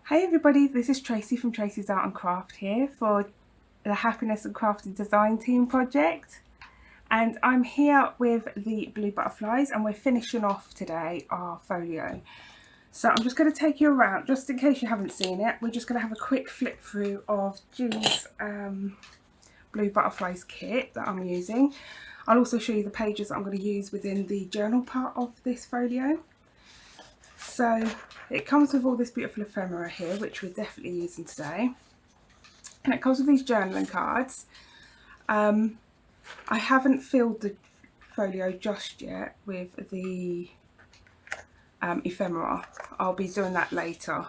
Hey everybody, this is Tracy from Tracy's Art and Craft here for the Happiness and Crafted Design Team Project. And I'm here with the blue butterflies and we're finishing off today our folio. So I'm just going to take you around, just in case you haven't seen it, we're just going to have a quick flip through of G's blue butterflies kit that I'm using. I'll also show you the pages that I'm going to use within the journal part of this folio. So it comes with all this beautiful ephemera here, which we're definitely using today. And it comes with these journaling cards. I haven't filled the folio just yet with the ephemera. I'll be doing that later.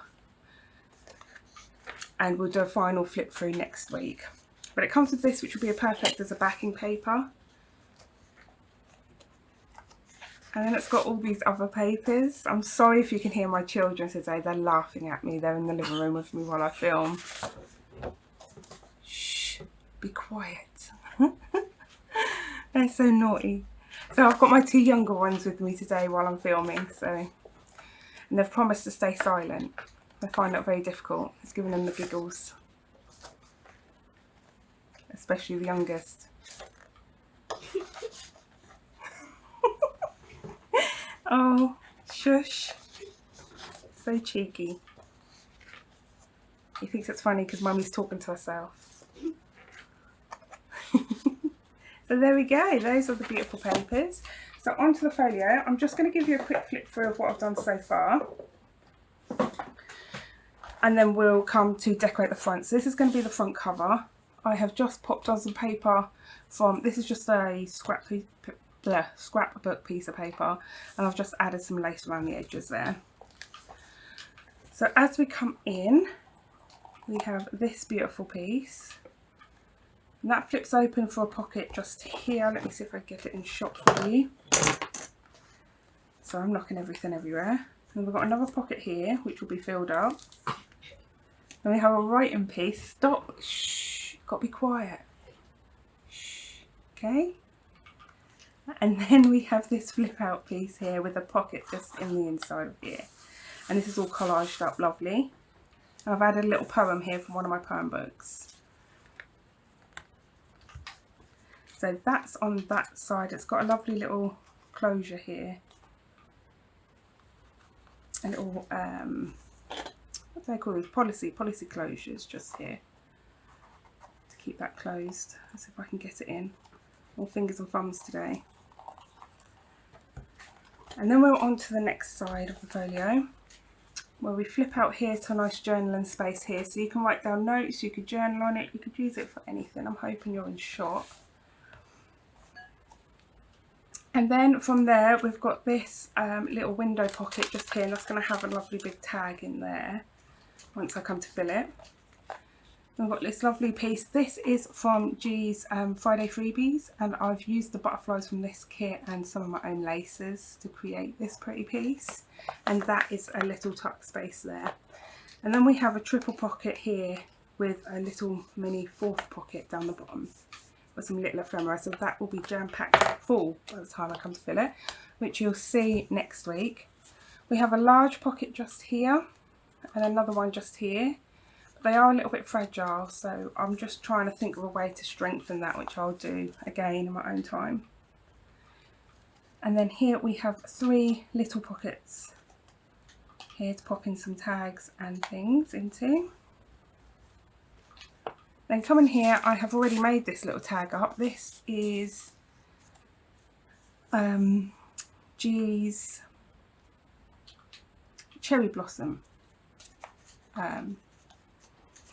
And we'll do a final flip through next week. But it comes with this, which will be perfect as a backing paper. And then it's got all these other papers. I'm sorry if you can hear my children today. They're laughing at me. They're in the living room with me while I film. Shh, be quiet. They're so naughty. So I've got my two younger ones with me today while I'm filming. And they've promised to stay silent. I find that very difficult. It's giving them the giggles. Especially the youngest. Oh, shush. So cheeky. He thinks it's funny because Mummy's talking to herself. So there we go. Those are the beautiful papers. So onto the folio. I'm just going to give you a quick flip through of what I've done so far. And then we'll come to decorate the front. So this is going to be the front cover. I have just popped on some paper from, this is just a scrapbook piece of paper, and I've just added some lace around the edges there. So as we come in, we have this beautiful piece, and that flips open for a pocket just here. Let me see if I get it in shot for you. So I'm knocking everything everywhere. And we've got another pocket here which will be filled up. Then we have a writing piece. Stop, shh, got to be quiet. Shh, okay. And then we have this flip out piece here with a pocket just in the inside of here. And this is all collaged up lovely. And I've added a little poem here from one of my poem books. So that's on that side. It's got a lovely little closure here. A little, what do they call these? Policy closures just here. To keep that closed. Let's see if I can get it in. All fingers and thumbs today. And then we're on to the next side of the folio, where we flip out here to a nice journaling space here. So you can write down notes, you could journal on it, you could use it for anything. I'm hoping you're in shot. And then from there, we've got this little window pocket just here, and that's going to have a lovely big tag in there once I come to fill it. We've got this lovely piece. This is from G's Friday freebies, and I've used the butterflies from this kit and some of my own laces to create this pretty piece. And that is a little tuck space there. And then we have a triple pocket here with a little mini fourth pocket down the bottom with some little ephemera. So that will be jam-packed full by the time I come to fill it, which you'll see next week. We have a large pocket just here and another one just here. They are a little bit fragile, so I'm just trying to think of a way to strengthen that, which I'll do again in my own time. And then here we have three little pockets here to pop in some tags and things into. Then coming here, I have already made this little tag up. This is G's Cherry Blossom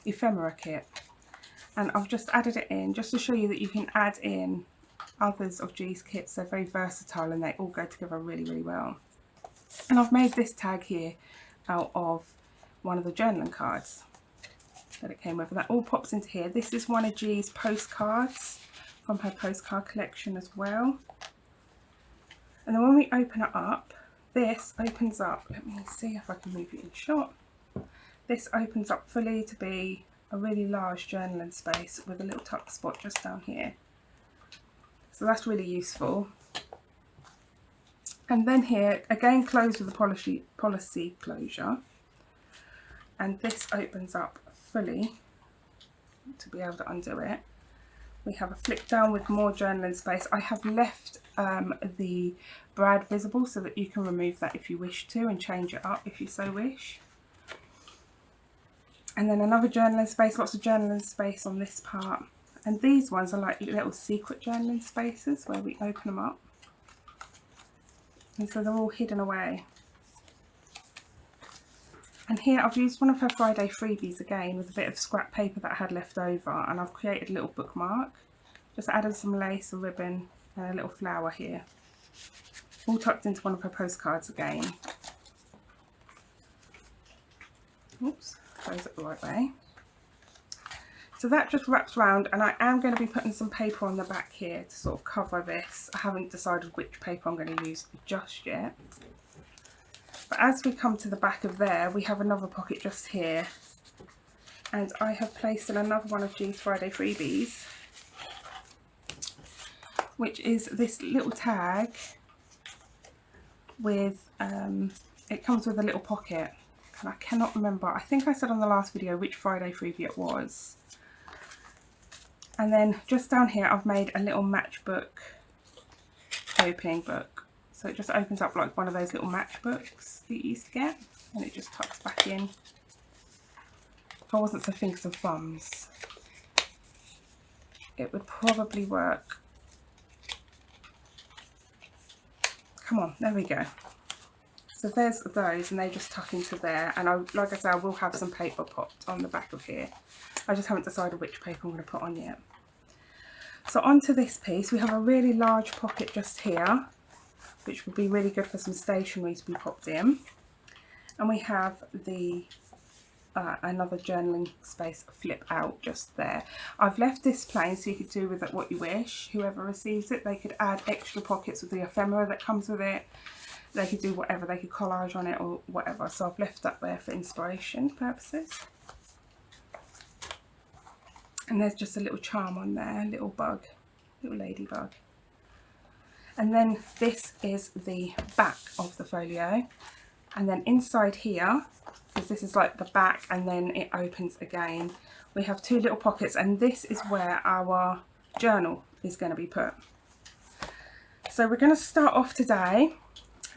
ephemera kit, and I've just added it in just to show you that you can add in others of G's kits. They're very versatile and they all go together really well. And I've made this tag here out of one of the journaling cards that it came with, and that all pops into here. This is one of G's postcards from her postcard collection as well. And then when we open it up, this opens up. Let me see if I can move it in shot. This opens up fully to be a really large journaling space with a little tuck spot just down here. So that's really useful. And then here, again closed with a policy closure. and this opens up fully to be able to undo it. We have a flip down with more journaling space. I have left the brad visible so that you can remove that if you wish to and change it up if you so wish. And then another journaling space, lots of journaling space on this part. And these ones are like little secret journaling spaces where we open them up. And so they're all hidden away. And here I've used one of her Friday freebies again with a bit of scrap paper that I had left over, and I've created a little bookmark. Just added some lace, a ribbon and a little flower here. All tucked into one of her postcards again. Oops, close it the right way. So that just wraps around, and I am going to be putting some paper on the back here to sort of cover this. I haven't decided which paper I'm going to use just yet. But as we come to the back of there, we have another pocket just here. And I have placed in another one of G's Friday freebies, which is this little tag with, it comes with a little pocket. And I cannot remember, I think I said on the last video which Friday freebie it was. And then just down here I've made a little matchbook opening book. So it just opens up like one of those little matchbooks that you used to get, and it just tucks back in. If I wasn't so fingers and thumbs, it would probably work. Come on, there we go. So there's those, and they just tuck into there. And like I said, I will have some paper popped on the back of here. I just haven't decided which paper I'm going to put on yet. So onto this piece, we have a really large pocket just here, which would be really good for some stationery to be popped in. And we have the another journaling space flip out just there. I've left this plain so you could do with it what you wish. Whoever receives it, they could add extra pockets with the ephemera that comes with it. They could do whatever, they could collage on it or whatever. So I've left that there for inspiration purposes. And there's just a little charm on there, a little bug, little ladybug. And then this is the back of the folio. And then inside here, because this is like the back and then it opens again, we have two little pockets, and this is where our journal is going to be put. So we're going to start off today.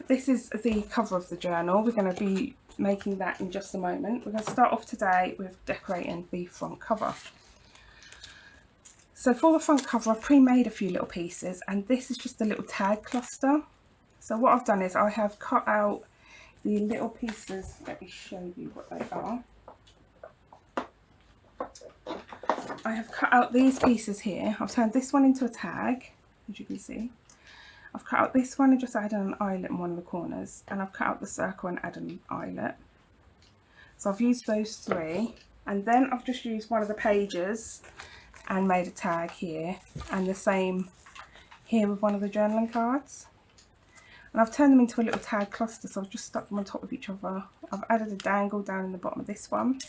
This is the cover of the journal. We're going to be making that in just a moment. We're going to start off today with decorating the front cover. So for the front cover, I've pre-made a few little pieces, and this is just a little tag cluster. So what I've done is I have cut out the little pieces. Let me show you what they are. I have cut out these pieces here. I've turned this one into a tag, as you can see. I've cut out this one and just added an eyelet in one of the corners, and I've cut out the circle and added an eyelet. So I've used those three, and then I've just used one of the pages and made a tag here, and the same here with one of the journaling cards. And I've turned them into a little tag cluster, so I've just stuck them on top of each other. I've added a dangle down in the bottom of this one,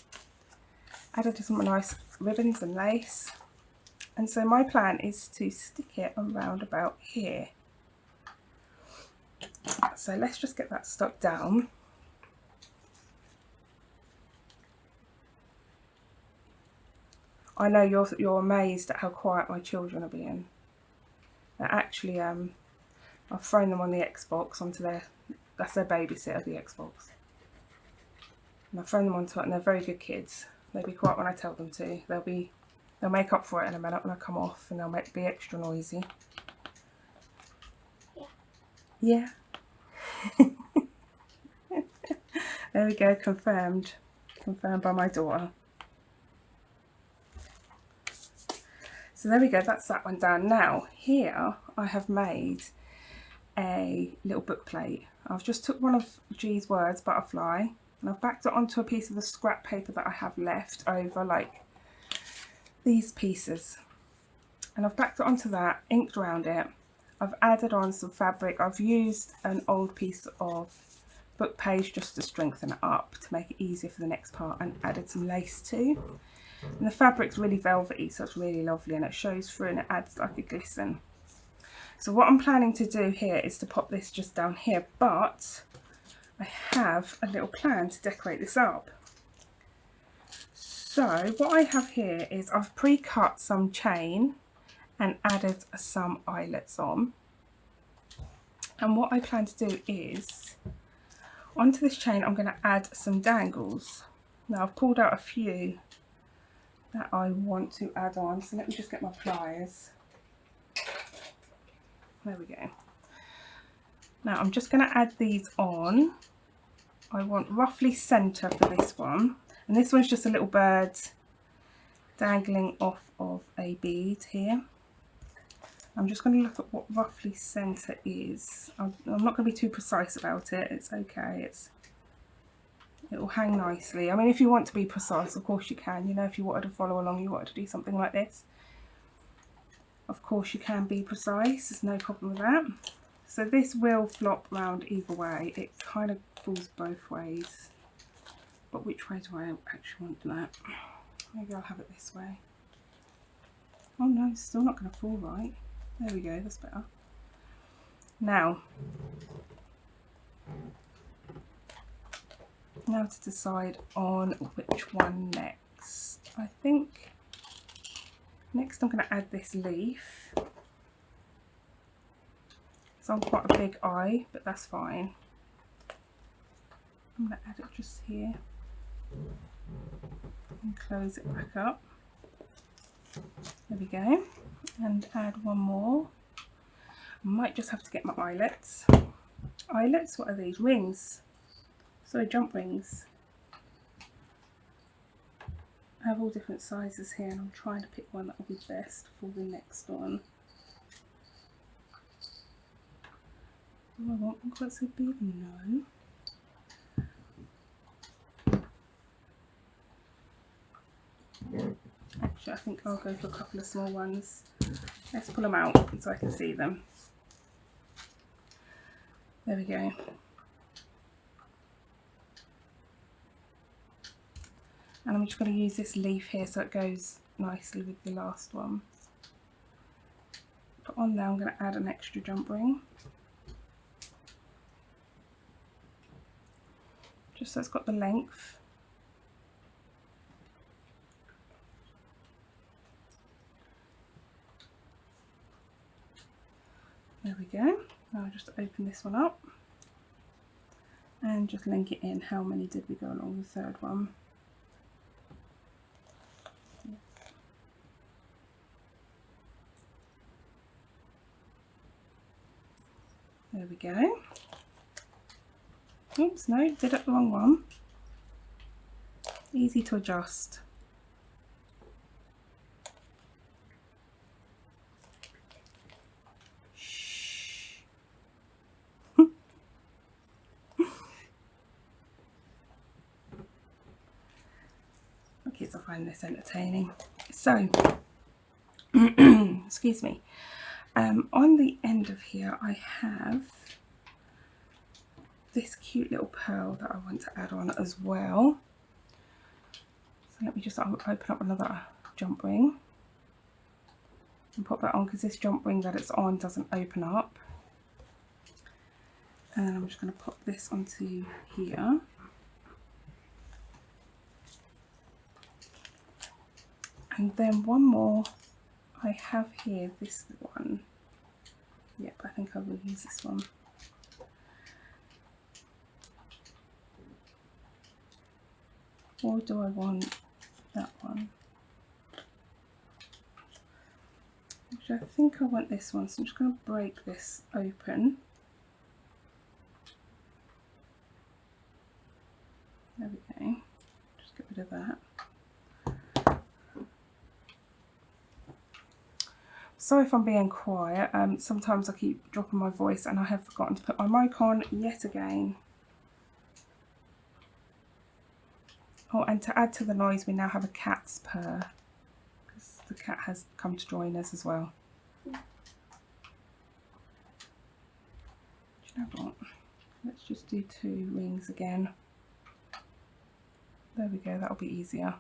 added some nice ribbons and lace, and so my plan is to stick it around about here. So let's just get that stuck down. I know you're amazed at how quiet my children are being. They're actually, I've thrown them on the Xbox onto that's their babysitter, the Xbox. And I've thrown them onto it, and they're very good kids. They'll be quiet when I tell them to. They'll make up for it in a minute when I come off, and they'll be extra noisy. Yeah. There we go, confirmed. Confirmed by my daughter. So there we go, that's that one done. Now here I have made a little book plate. I've just took one of G's words, butterfly, and I've backed it onto a piece of the scrap paper that I have left over, like these pieces. And I've backed it onto that, inked around it. I've added on some fabric. I've used an old piece of book page just to strengthen it up to make it easier for the next part, and added some lace too. And the fabric's really velvety, so it's really lovely, and it shows through and it adds like a glisten. So what I'm planning to do here is to pop this just down here, but I have a little plan to decorate this up. So what I have here is I've pre-cut some chain and added some eyelets on. And what I plan to do is, onto this chain I'm going to add some dangles. Now I've pulled out a few that I want to add on, so let me just get my pliers. There we go. Now I'm just going to add these on. I want roughly centre for this one, and this one's just a little bird dangling off of a bead here. I'm just going to look at what roughly centre is. I'm not going to be too precise about it, it's okay, it will hang nicely. I mean, if you want to be precise, of course you can, you know, if you wanted to follow along, you wanted to do something like this, of course you can be precise, there's no problem with that. So this will flop round either way, it kind of falls both ways, but which way do I actually want that? Maybe I'll have it this way. Oh no, it's still not going to fall right. There we go, that's better. Now to decide on which one next. I think next I'm going to add this leaf. It's on quite a big eye, but that's fine. I'm going to add it just here and close it back up. There we go. And add one more. I might just have to get my eyelets. Eyelets, what are these? Rings. Sorry, jump rings. I have all different sizes here and I'm trying to pick one that will be best for the next one. Do I want one quite so big? No. Actually, I think I'll go for a couple of small ones. Let's pull them out so I can see them. There we go. And I'm just going to use this leaf here so it goes nicely with the last one. But on there I'm going to add an extra jump ring. Just so it's got the length. There we go. Now I'll just open this one up and just link it in. How many did we go along the third one? There we go. Oops, no, did it the wrong one. Easy to adjust. Shh. Kids, I find this entertaining. So, excuse me. On the end of here I have this cute little pearl that I want to add on as well. So let me just open up another jump ring and pop that on, because this jump ring that it's on doesn't open up. And I'm just going to pop this onto here. And then one more I have here, this one. Yep, I think I will use this one. Or do I want that one? Actually, I think I want this one, so I'm just going to break this open. There we go. Just get rid of that. Sorry if I'm being quiet, sometimes I keep dropping my voice and I have forgotten to put my mic on yet again. Oh, and to add to the noise, we now have a cat's purr, because the cat has come to join us as well. Do you know what? Let's just do 2 rings again. There we go, that'll be easier.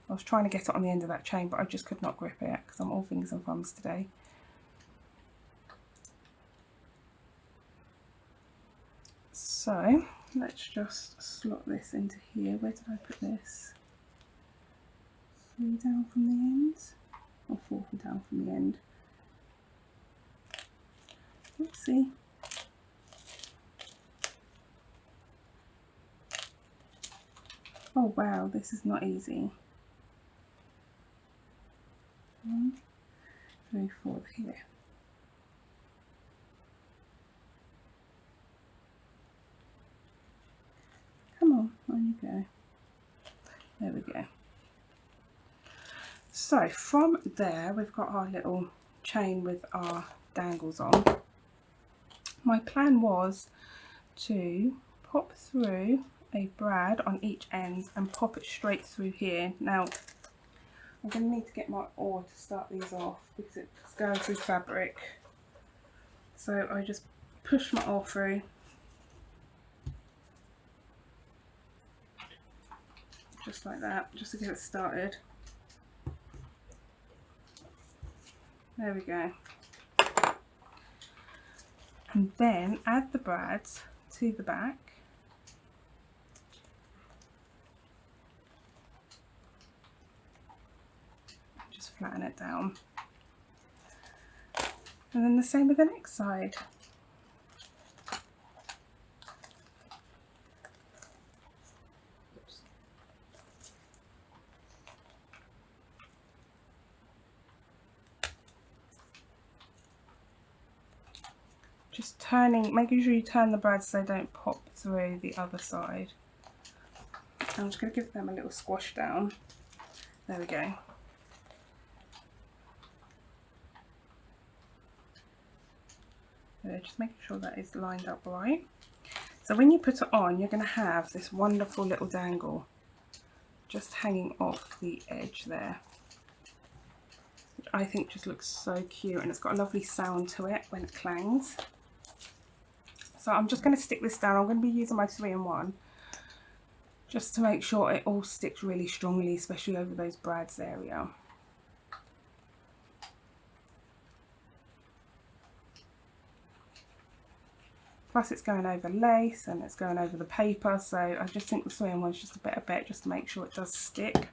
I was trying to get it on the end of that chain, but I just could not grip it because I'm all fingers and thumbs today. So let's just slot this into here. Where did I put this? 3 down from the end, or 4 down from the end. Oopsie. Oh wow, this is not easy. 1, 3, 4 here. Come on, on you go. There we go. So from there we've got our little chain with our dangles on. My plan was to pop through a brad on each end and pop it straight through here. Now I'm going to need to get my oar to start these off because it's going through fabric. So I just push my oar through. Just like that, just to get it started. There we go. And then add the brads to the back. Just flatten it down. And then the same with the next side. Just turning, making sure you turn the brads so they don't pop through the other side. I'm just going to give them a little squash down. There we go. Just making sure that is lined up right. So when you put it on, you're going to have this wonderful little dangle just hanging off the edge there, which I think just looks so cute, and it's got a lovely sound to it when it clangs. So I'm just going to stick this down. I'm going to be using my 3-in-1 just to make sure it all sticks really strongly, especially over those brads area. Plus it's going over lace and it's going over the paper, so I just think the 3-in-1 is just a better bet just to make sure it does stick.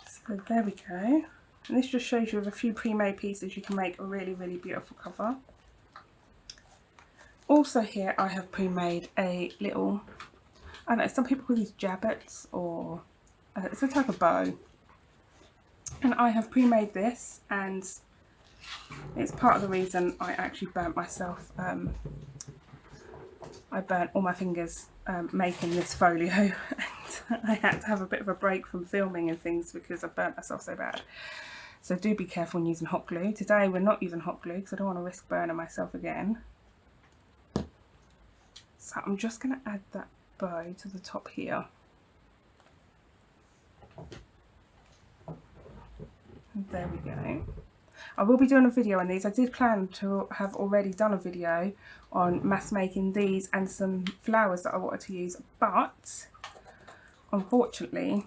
So there we go. And this just shows you with a few pre-made pieces you can make a really, really beautiful cover. Also here I have pre-made a little, I don't know, some people call these jabbets, or it's a type of bow. And I have pre-made this, and it's part of the reason I actually burnt myself. I burnt all my fingers making this folio, and I had to have a bit of a break from filming and things because I burnt myself so bad. So do be careful when using hot glue. Today we're not using hot glue because I don't want to risk burning myself again. So I'm just going to add that bow to the top here. And there we go. I will be doing a video on these. I did plan to have already done a video on mass making these and some flowers that I wanted to use, but unfortunately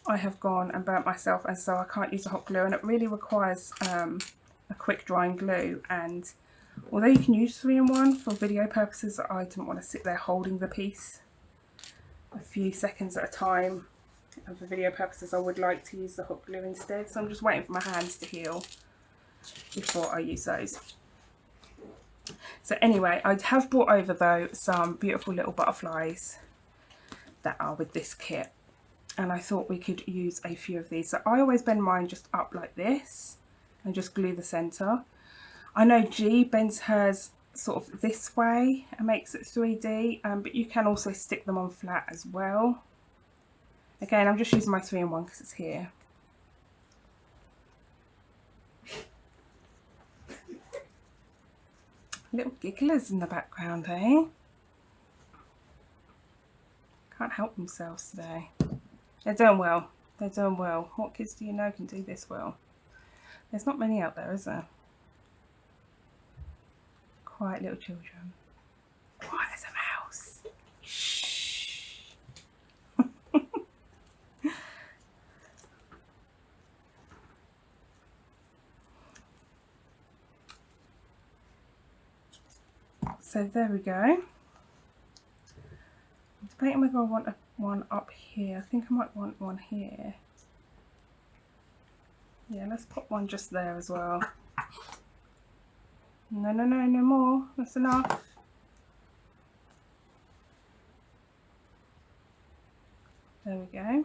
I have gone and burnt myself, and so I can't use the hot glue, and it really requires a quick drying glue. And although you can use 3-in-1 for video purposes, I didn't want to sit there holding the piece a few seconds at a time. And for video purposes I would like to use the hot glue instead, so I'm just waiting for my hands to heal before I use those. So anyway, I have brought over though some beautiful little butterflies that are with this kit, and I thought we could use a few of these. So I always bend mine just up like this and just glue the centre. I know G bends hers sort of this way and makes it 3D, but you can also stick them on flat as well. Again, I'm just using my 3-in-1 because it's here. Little gigglers in the background, eh? Can't help themselves today. They're doing well. They're doing well. What kids do you know can do this well? There's not many out there, is there? Quiet little children. Quiet as a mouse. Shh. So there we go. debating whether I want one up here. I think I might want one here. Yeah, let's put one just there as well. No, no, no, no more. That's enough. There we go.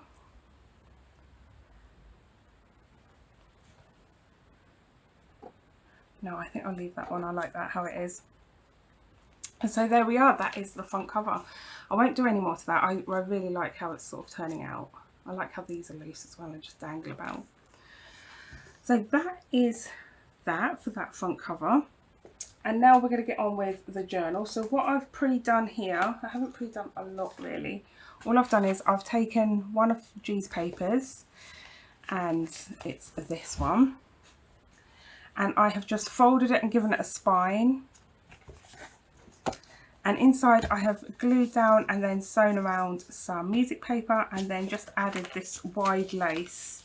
No, I think I'll leave that one. I like that how it is. And so there we are. That is the front cover. I won't do any more to that. I really like how it's sort of turning out. I like how these are loose as well and just dangle about. So that is that for that front cover. And now we're going to get on with the journal. So what I've pre-done here, I haven't pre-done a lot really. All I've done is I've taken one of G's papers, and it's this one, and I have just folded it and given it a spine, and inside I have glued down and then sewn around some music paper, and then just added this wide lace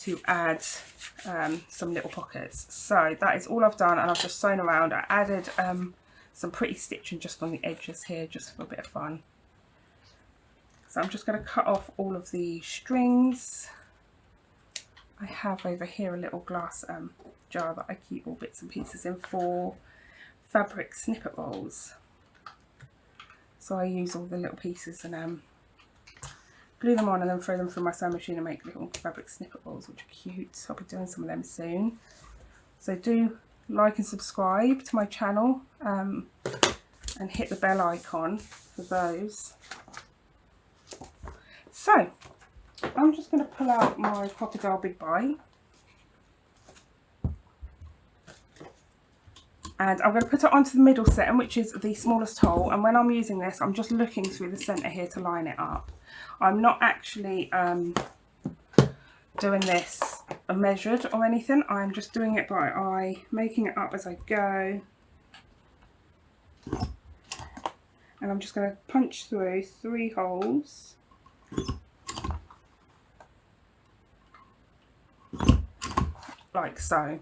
to add some little pockets. So that is all I've done, and I've just sewn around. I added some pretty stitching just on the edges here, just for a bit of fun. So I'm just going to cut off all of the strings. I have over here a little glass jar that I keep all bits and pieces in for fabric snippet rolls. So I use all the little pieces and glue them on and then throw them through my sewing machine and make little fabric snippet rolls, which are cute. I'll be doing some of them soon. So do like and subscribe to my channel and hit the bell icon for those. So I'm just going to pull out my Crocodile Big Bite, and I'm going to put it onto the middle seam, which is the smallest hole. And when I'm using this, I'm just looking through the centre here to line it up. I'm not actually doing this measured or anything. I'm just doing it by eye, making it up as I go. And I'm just going to punch through 3 holes. Like so.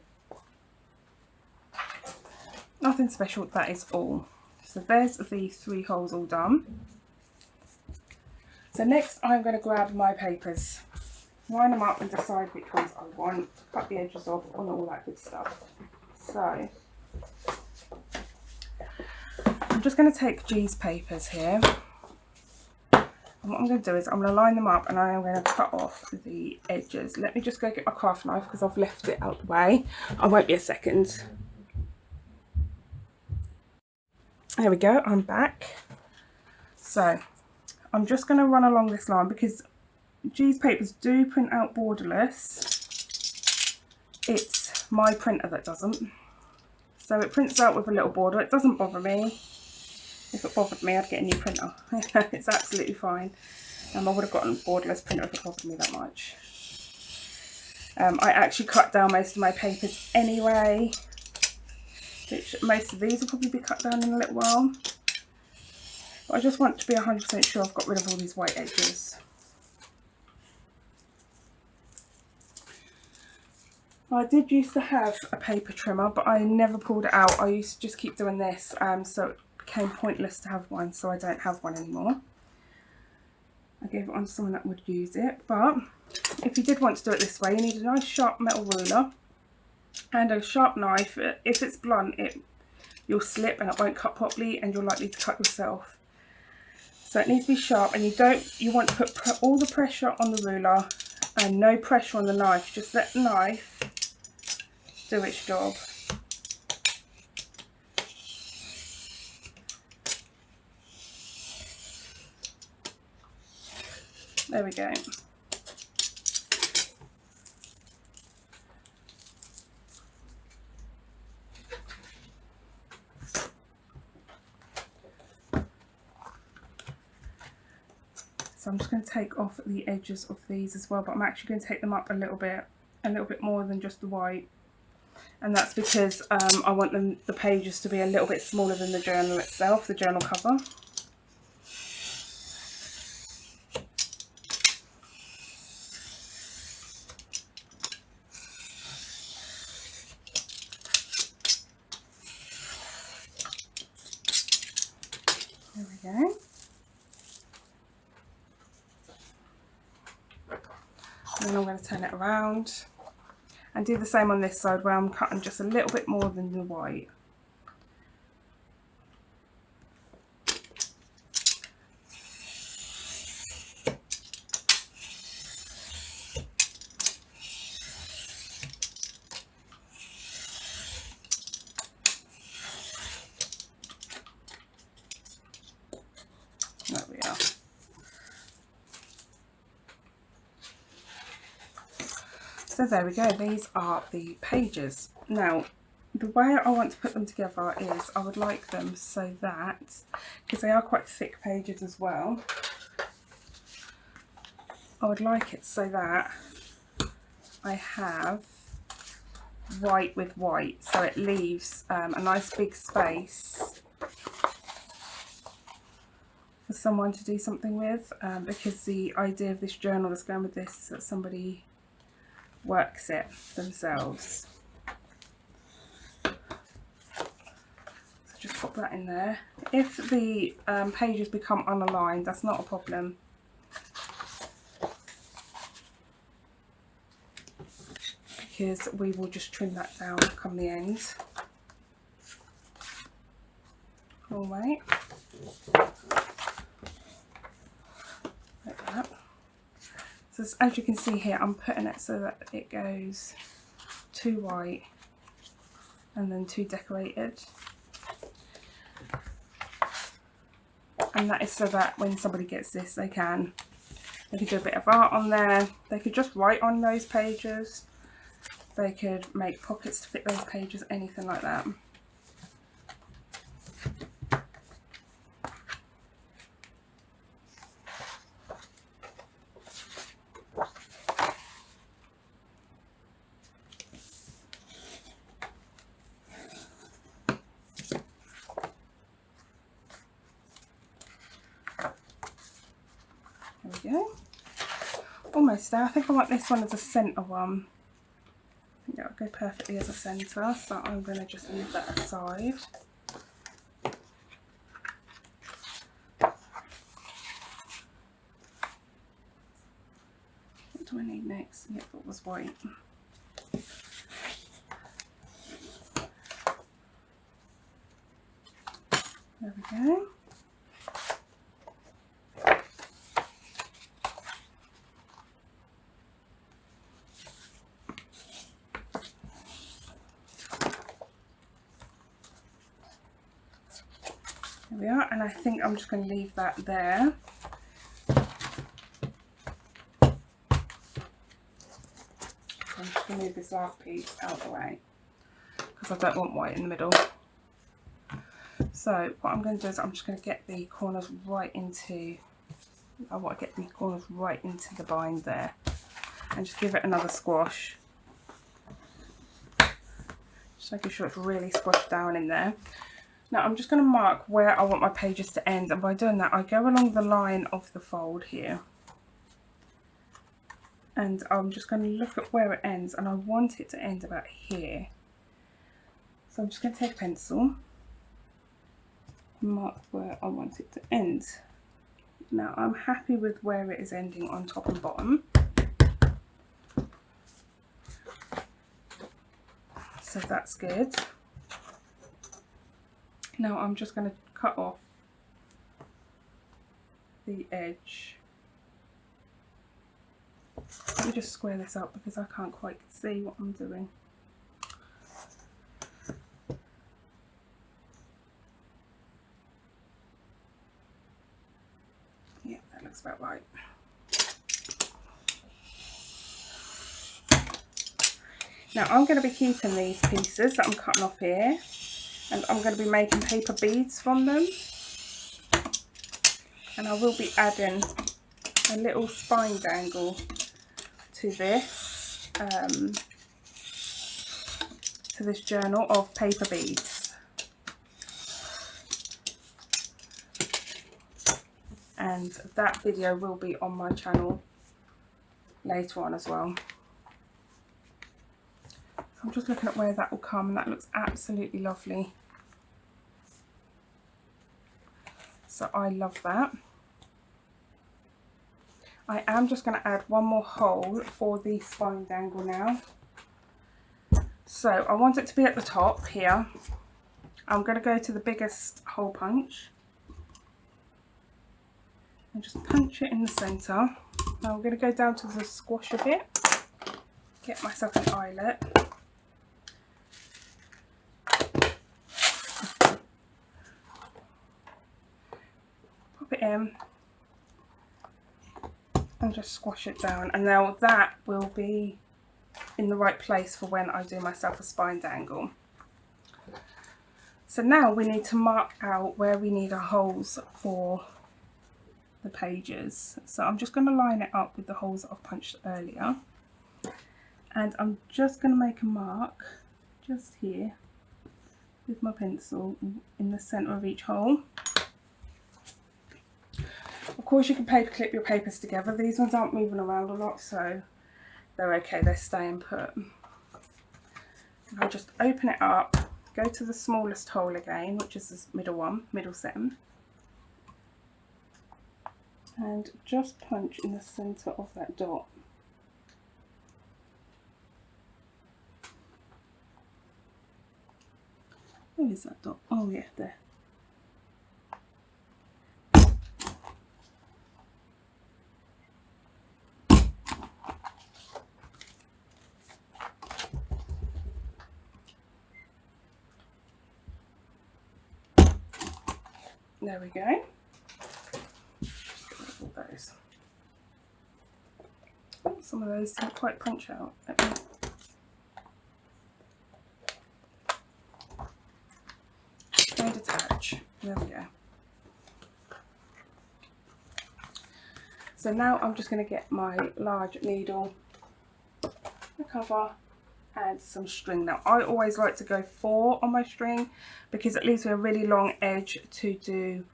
Nothing special, that is all. So there's the 3 holes all done. So next I'm going to grab my papers, line them up and decide which ones I want, cut the edges off and all that good stuff. So I'm just going to take G's papers here. And what I'm going to do is I'm going to line them up and I am going to cut off the edges. Let me just go get my craft knife because I've left it out the way. I won't be a second. There we go, I'm back. So I'm just going to run along this line because G's papers do print out borderless. It's my printer that doesn't. So it prints out with a little border. It doesn't bother me. If it bothered me, I'd get a new printer. It's absolutely fine. I would have gotten a borderless printer if it bothered me that much. I actually cut down most of my papers anyway, which most of these will probably be cut down in a little while. But I just want to be 100% sure I've got rid of all these white edges. I did used to have a paper trimmer, but I never pulled it out. I used to just keep doing this, so it became pointless to have one, so I don't have one anymore. I gave it on to someone that would use it, but if you did want to do it this way, you need a nice sharp metal ruler and a sharp knife. If it's blunt, you'll slip and it won't cut properly and you're likely to cut yourself. So it needs to be sharp, and you want to put all the pressure on the ruler and no pressure on the knife. Just let the knife do its job. There we go. So I'm just going to take off the edges of these as well, but I'm actually going to take them up a little bit more than just the white. And that's because I want the pages to be a little bit smaller than the journal itself, the journal cover. There we go. And then I'm going to turn it around and do the same on this side where I'm cutting just a little bit more than the white. There we are. So there we go, these are the pages. Now, the way I want to put them together is I would like them so that, because they are quite thick pages as well, I would like it so that I have white with white, so it leaves a nice big space for someone to do something with, because the idea of this journal that's going with this is that somebody works it themselves. So just pop that in there. If the pages become unaligned, that's not a problem. Because we will just trim that down come the end. All right. Like that. So as you can see here, I'm putting it so that it goes 2 white and then 2 decorated. And that is so that when somebody gets this, they can do a bit of art on there. They could just write on those pages. They could make pockets to fit those pages, anything like that. There we go. Almost there. I think I want this one as a centre one. I think that would go perfectly as a centre, so I'm going to just leave that aside. What do I need next? Yep, that was white. There we go. There we are, and I think I'm just going to leave that there. I'm just going to move this last piece out of the way because I don't want white in the middle. So what I'm going to do is I'm just going to get the corners right into, I want to get the corners right into the bind there and just give it another squash. Just making sure it's really squashed down in there. Now I'm just going to mark where I want my pages to end, and by doing that I go along the line of the fold here and I'm just going to look at where it ends, and I want it to end about here. So I'm just going to take a pencil and mark where I want it to end. Now I'm happy with where it is ending on top and bottom, so that's good. Now I'm just going to cut off the edge. Let me just square this up because I can't quite see what I'm doing. Yeah, that looks about right. Now I'm going to be keeping these pieces that I'm cutting off here, and I'm going to be making paper beads from them, and I will be adding a little spine dangle to this journal of paper beads, and that video will be on my channel later on as well. So I'm just looking at where that will come, and that looks absolutely lovely. So I love that. I am just going to add one more hole for the spine dangle now. So I want it to be at the top here. I'm going to go to the biggest hole punch and just punch it in the centre. Now I'm going to go down to the squash a bit, get myself an eyelet. Pop it in and just squash it down, and now that will be in the right place for when I do myself a spine dangle. So now we need to mark out where we need our holes for the pages. So I'm just going to line it up with the holes that I've punched earlier, and I'm just going to make a mark just here with my pencil in the centre of each hole. Of course you can paper clip your papers together. These ones aren't moving around a lot, so they're okay, they're staying put. And I'll just open it up, go to the smallest hole again, which is this middle one, middle seam, and just punch in the centre of that dot. Where is that dot? Oh yeah, there. There we go. Just get rid of all those. Oh, some of those didn't quite punch out. Don't attach. There we go. So now I'm just going to get my large needle, the cover, and some string. Now I always like to go 4 on my string because it leaves me a really long edge to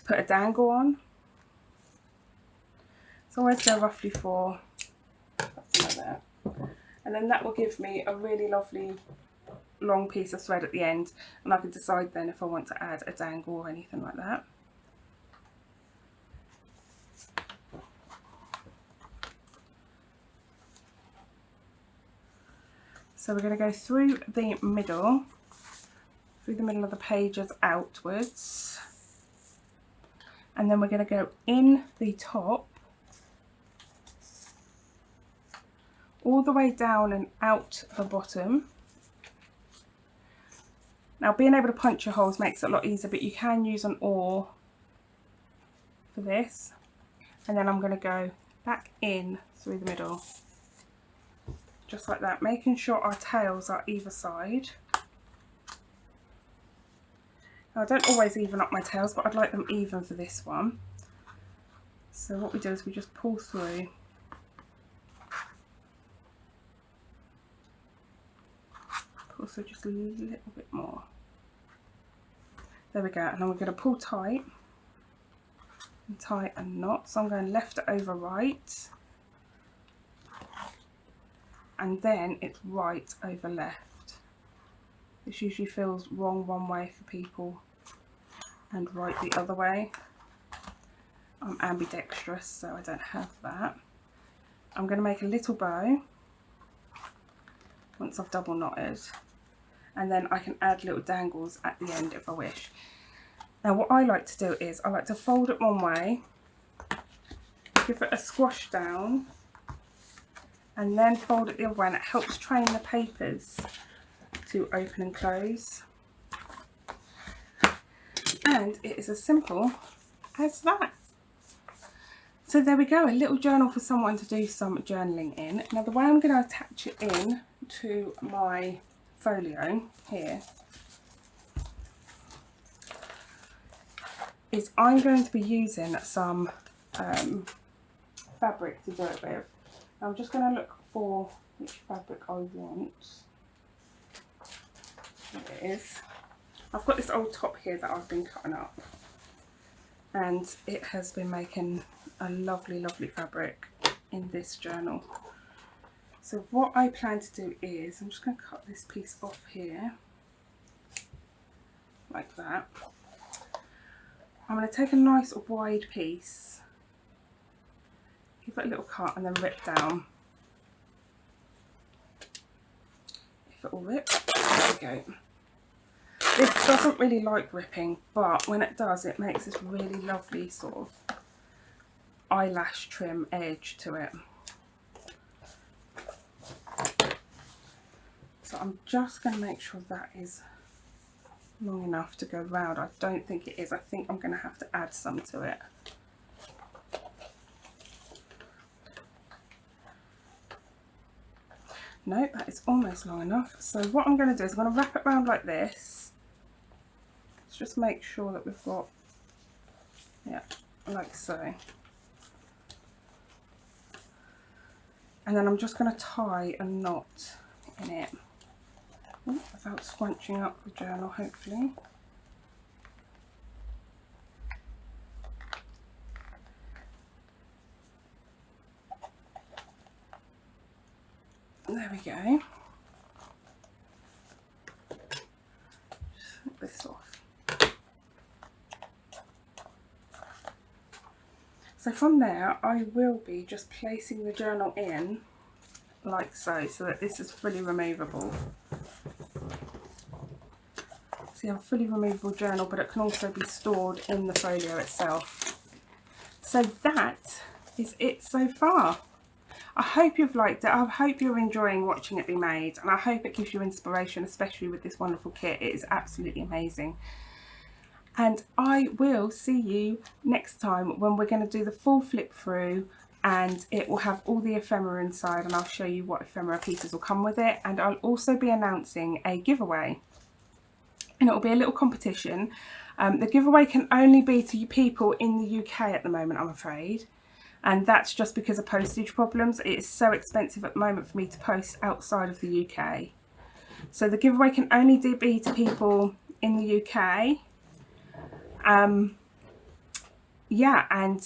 put a dangle on. So I always go roughly 4, something like that, and then that will give me a really lovely long piece of thread at the end, and I can decide then if I want to add a dangle or anything like that. So we're going to go through the middle of the pages outwards, and then we're going to go in the top all the way down and out the bottom. Now being able to punch your holes makes it a lot easier, but you can use an awl for this. And then I'm going to go back in through the middle, just like that, making sure our tails are either side. Now I don't always even up my tails, but I'd like them even for this one. So what we do is we just pull through. Pull through just a little bit more. There we go, and then we're going to pull tight and tie a knot. So I'm going left over right, and then it's right over left. This usually feels wrong one way for people and right the other way. I'm ambidextrous, so I don't have that. I'm going to make a little bow once I've double knotted, and then I can add little dangles at the end if I wish. Now what I like to do is I like to fold it one way, give it a squash down, and then fold it the other way, and it helps train the papers to open and close. And it is as simple as that. So there we go, a little journal for someone to do some journaling in. Now the way I'm going to attach it in to my folio here is I'm going to be using some fabric to do it with. I'm just going to look for which fabric I want. There it is. I've got this old top here that I've been cutting up, and it has been making a lovely, lovely fabric in this journal. So what I plan to do is I'm just going to cut this piece off here like that. I'm going to take a nice wide piece put a little cut and then rip down. If it will rip, there we go. This doesn't really like ripping, but when it does, it makes this really lovely sort of eyelash trim edge to it. So I'm just going to make sure that is long enough to go round. I don't think it is. I think I'm going to have to add some to it. No, that is almost long enough. So what I'm going to do is I'm going to wrap it around like this. Let's just make sure that we've got, yeah, like so. And then I'm just going to tie a knot in it without scrunching up the journal, hopefully. There we go. Just take this off. So from there, I will be just placing the journal in like so, so that this is fully removable. So you have a fully removable journal, but it can also be stored in the folio itself. So that is it so far. I hope you've liked it. I hope you're enjoying watching it be made, and I hope it gives you inspiration, especially with this wonderful kit. It is absolutely amazing. And I will see you next time when we're going to do the full flip through, and it will have all the ephemera inside, and I'll show you what ephemera pieces will come with it. And I'll also be announcing a giveaway, and it will be a little competition. The giveaway can only be to people in the UK at the moment, I'm afraid. And that's just because of postage problems. It is so expensive at the moment for me to post outside of the UK. So the giveaway can only be to people in the UK. Yeah, and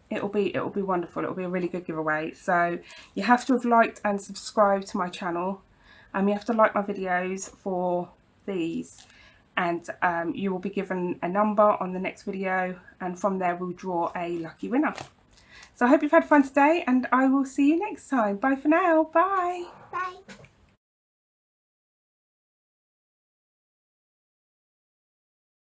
it'll be wonderful. It'll be a really good giveaway. So you have to have liked and subscribed to my channel. You have to like my videos for these, and you will be given a number on the next video, and from there we'll draw a lucky winner. So I hope you've had fun today, and I will see you next time. Bye for now. Bye. Bye.